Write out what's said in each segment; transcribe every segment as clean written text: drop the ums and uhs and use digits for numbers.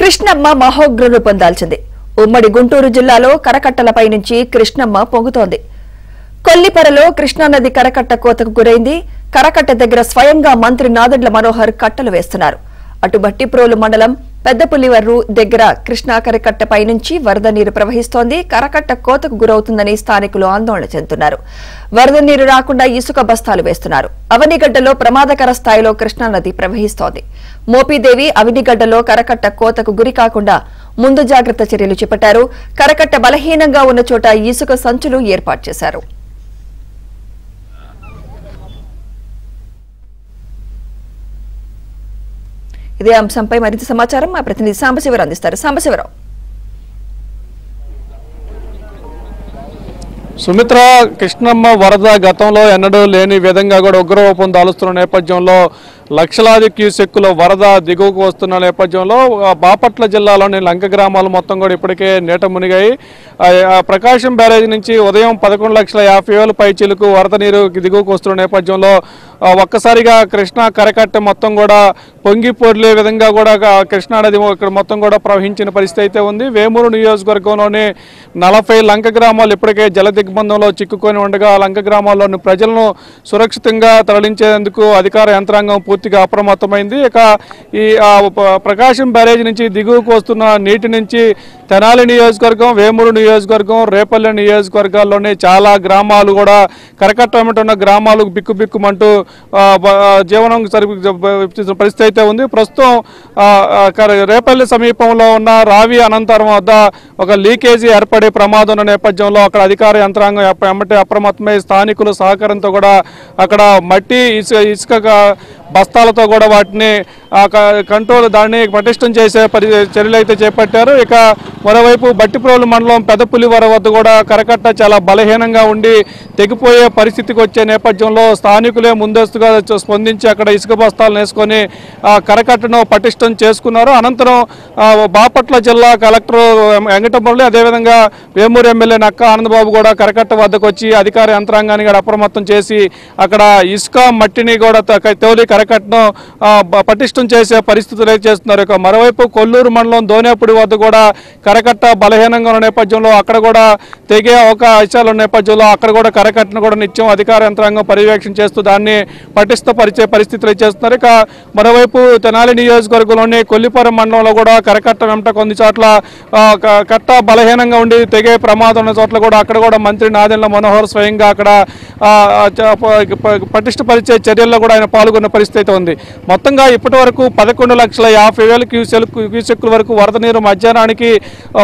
కృష్ణమ్మ మహోగ్రను పొందాల్సింది. ఉమ్మడి గుంటూరు జిల్లాలో కరకట్టలపై నుంచి కృష్ణమ్మ పొంగుతోంది. కొల్లిపరలో కృష్ణానది కరకట్ట కోతకు గురైంది. కరకట్ట దగ్గర స్వయంగా మంత్రి నాదెండ్ల మనోహర్ కట్టలు వేస్తున్నారు. అటు బట్టిప్రోలు మండలం పెద్దపుల్లివర్రు దగ్గర కృష్ణా కరకట్టపై నుంచి వరద నీరు ప్రవహిస్తోంది. కరకట్ట కోతకు గురవుతుందని స్థానికులు ఆందోళన చెందుతున్నారు. వరద నీరు రాకుండా ఇసుక బస్తాలు వేస్తున్నారు. అవనిగడ్డలో ప్రమాదకర స్థాయిలో కృష్ణానది ప్రవహిస్తోంది. మోపిదేవి అవనిగడ్డలో కరకట్ట కోతకు గురి కాకుండా ముందు జాగ్రత్త చర్యలు చేపట్టారు. కరకట్ట బలహీనంగా ఉన్న చోట ఇసుక సంచులు ఏర్పాటు చేశారు. ఇదే అంశంపై మరింత సమాచారం మా ప్రతినిధి సాంబశివరావు అందిస్తారు. సాంబశివరావు, సుమిత్ర, కృష్ణమ్మ వరద గతంలో ఎన్నడూ లేని విధంగా కూడా ఉగ్రరూపం దాలుస్తున్న నేపథ్యంలో లక్షలాది క్యూసెక్కుల వరద దిగువకు వస్తున్న నేపథ్యంలో బాపట్ల జిల్లాలోని లంక గ్రామాలు మొత్తం కూడా ఇప్పటికే నీట మునిగాయి. ప్రకాశం బ్యారేజ్ నుంచి ఉదయం 11,50,000 పైచీలకు వరద నీరు దిగువకు వస్తున్న నేపథ్యంలో ఒక్కసారిగా కృష్ణా కరకట్ట మొత్తం కూడా పొంగి పొర్లే విధంగా కూడా కృష్ణానది ఇక్కడ మొత్తం కూడా ప్రవహించిన పరిస్థితి అయితే ఉంది. వేమూరు నియోజకవర్గంలోని 40 లంక గ్రామాలు ఇప్పటికే జల దిగ్బంధంలో చిక్కుకొని ఉండగా లంక గ్రామాల్లోని ప్రజలను సురక్షితంగా తరలించేందుకు అధికార యంత్రాంగం పూర్తిగా అప్రమత్తమైంది. ఇక ఈ ప్రకాశం బ్యారేజ్ నుంచి దిగువకు వస్తున్న నీటి నుంచి తెనాలి నియోజకవర్గం, వేమూరు నియోజకవర్గం, రేపల్లె నియోజకవర్గాల్లోనే చాలా గ్రామాలు కూడా కరకట్ట ఉన్న గ్రామాలు బిక్కుబిక్కుమంటూ జీవనం సరిపిస్తున్న పరిస్థితి అయితే ఉంది. ప్రస్తుతం రేపల్లె సమీపంలో ఉన్న రావి అనంతరం వద్ద ఒక లీకేజీ ఏర్పడే ప్రమాదం ఉన్న నేపథ్యంలో అక్కడ అధికార యంత్రాంగం ఎమ్మటే అప్రమత్తమై స్థానికుల సహకారంతో కూడా అక్కడ మట్టి ఇసుక బస్తాలతో కూడా వాటిని కంట్రోల్ దాన్ని పటిష్టం చేసే చర్యలు అయితే చేపట్టారు. ఇక మరోవైపు బట్టిప్రోలు మండలం పెద్దపుల్లివర వద్ద కూడా కరకట్ట చాలా బలహీనంగా ఉండి తెగిపోయే పరిస్థితికి వచ్చే నేపథ్యంలో స్థానికులే ముందస్తుగా స్పందించి అక్కడ ఇసుక బస్తాలను వేసుకొని కరకట్టను పటిష్టం చేసుకున్నారు. అనంతరం బాపట్ల జిల్లా కలెక్టర్ వెంకటమురళి, అదేవిధంగా వేమూరు ఎమ్మెల్యే నక్క ఆనందబాబు కూడా కరకట్ట వద్దకు వచ్చి అధికార యంత్రాంగాన్ని కూడా అప్రమత్తం చేసి అక్కడ ఇసుక మట్టిని కూడా తోలి కరకట్టను పటిష్టం చేసే పరిస్థితులు చేస్తున్నారు. ఇక మరోవైపు కొల్లూరు మండలం దోనేపూడి వద్ద కూడా కరకట్ట బలహీనంగా ఉన్న నేపథ్యంలో అక్కడ కూడా తెగే అవకాశాలు ఉన్న నేపథ్యంలో అక్కడ కూడా కరకట్టను కూడా నిత్యం అధికార యంత్రాంగం పర్యవేక్షణ చేస్తూ దాన్ని పటిష్టపరిచే పరిస్థితులు చేస్తున్నారు. ఇక మరోవైపు తెనాలి నియోజకవర్గంలోని కొల్లిపురం మండలంలో కూడా కరకట్ట వెంట కొన్ని చోట్ల కట్ట బలహీనంగా ఉండి తెగే ప్రమాదం ఉన్న చోట్ల కూడా అక్కడ కూడా మంత్రి నాదెండ్ల మనోహర్ స్వయంగా అక్కడ పటిష్టపరిచే చర్యల్లో కూడా ఆయన పాల్గొన్న పరిస్థితి అయితే ఉంది. మొత్తంగా ఇప్పటి వరకు 11,50,000 క్యూసెక్కుల వరకు వరద నీరు మధ్యాహ్నానికి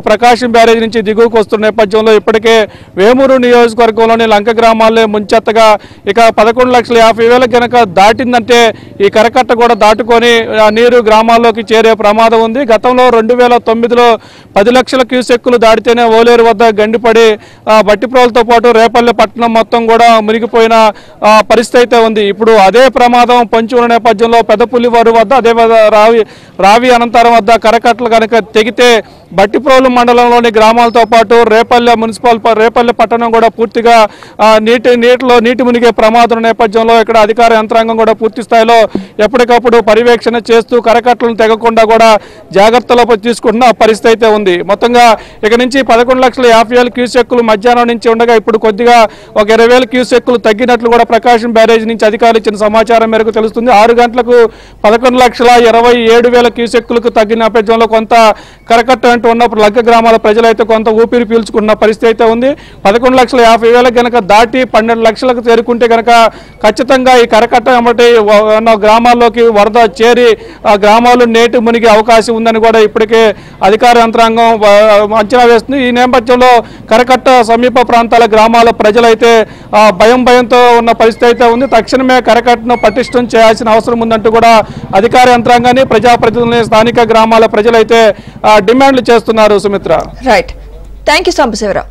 ప్రకాశం బ్యారేజ్ నుంచి దిగువకు వస్తున్న నేపథ్యంలో ఇప్పటికే వేమూరు నియోజకవర్గంలోని లంక గ్రామాలే ముంచెత్తగా ఇక 11,50,000 కనుక దాటిందంటే ఈ కరకట్ట కూడా దాటుకొని ఆ నీరు గ్రామాల్లోకి చేరే ప్రమాదం ఉంది. గతంలో 2009లో 10 లక్షల క్యూసెక్కులు దాటితేనే ఓలేరు వద్ద గండిపడి బట్టిప్రోలతో పాటు రేపల్లె పట్టణం మొత్తం కూడా మునిగిపోయిన పరిస్థితి అయితే ఉంది. ఇప్పుడు అదే ప్రమాదం పొంచి ఉన్న నేపథ్యంలో పెద్దపుల్లివారు వద్ద అదే రావి అనంతరం వద్ద కరకట్టలు కనుక తెగితే బట్టిప్రోలు మండలంలోని గ్రామాలతో పాటు రేపల్లె పట్టణం కూడా పూర్తిగా నీటి మునిగే ప్రమాదం నేపథ్యంలో ఇక్కడ అధికార యంత్రాంగం కూడా పూర్తి స్థాయిలో ఎప్పటికప్పుడు పర్యవేక్షణ చేస్తూ కరకట్టలను తెగకుండా కూడా జాగ్రత్తలు తీసుకుంటున్న పరిస్థితి అయితే ఉంది. మొత్తంగా ఇక నుంచి 11,50,000 క్యూసెక్కులు మధ్యాహ్నం నుంచి ఉండగా ఇప్పుడు కొద్దిగా ఒక 20,000 క్యూసెక్కులు తగ్గినట్లు కూడా ప్రకాశం బ్యారేజ్ నుంచి అధికారులు ఇచ్చిన సమాచారం మేరకు తెలుస్తుంది. 6 గంటలకు 11,27,000 క్యూసెక్కులకు తగ్గిన నేపథ్యంలో కొంత కరకట్ట అంటూ ఉన్నప్పుడు లంక గ్రామాల ప్రజలైతే కొంత ఊపిరి పీల్చుకున్న పరిస్థితి అయితే ఉంది. 11,50,000 కనుక దాటి 12 లక్షలకు చేరుకుంటే కనుక ఖచ్చితంగా ఈ కరకట్ట అమ్మటి గ్రామాల్లోకి వరద చేరి ఆ గ్రామాలు నేటి మునిగే అవకాశం ఉందని కూడా ఇప్పటికే అధికార యంత్రాంగం అంచనా వేస్తుంది. ఈ నేపథ్యంలో కరకట్ట సమీప ప్రాంతాల గ్రామాల ప్రజలైతే భయంతో ఉన్న పరిస్థితి అయితే ఉంది. తక్షణమే కరకట్టను పటిష్టం చేయాల్సిన అవసరం ఉందంటూ కూడా అధికార యంత్రాంగాన్ని, ప్రజాప్రతినిధులని, స్థానిక గ్రామాల ప్రజలైతే డిమాండ్లు చేస్తున్నారు. Sumitra, right, thank you Sambasivarao.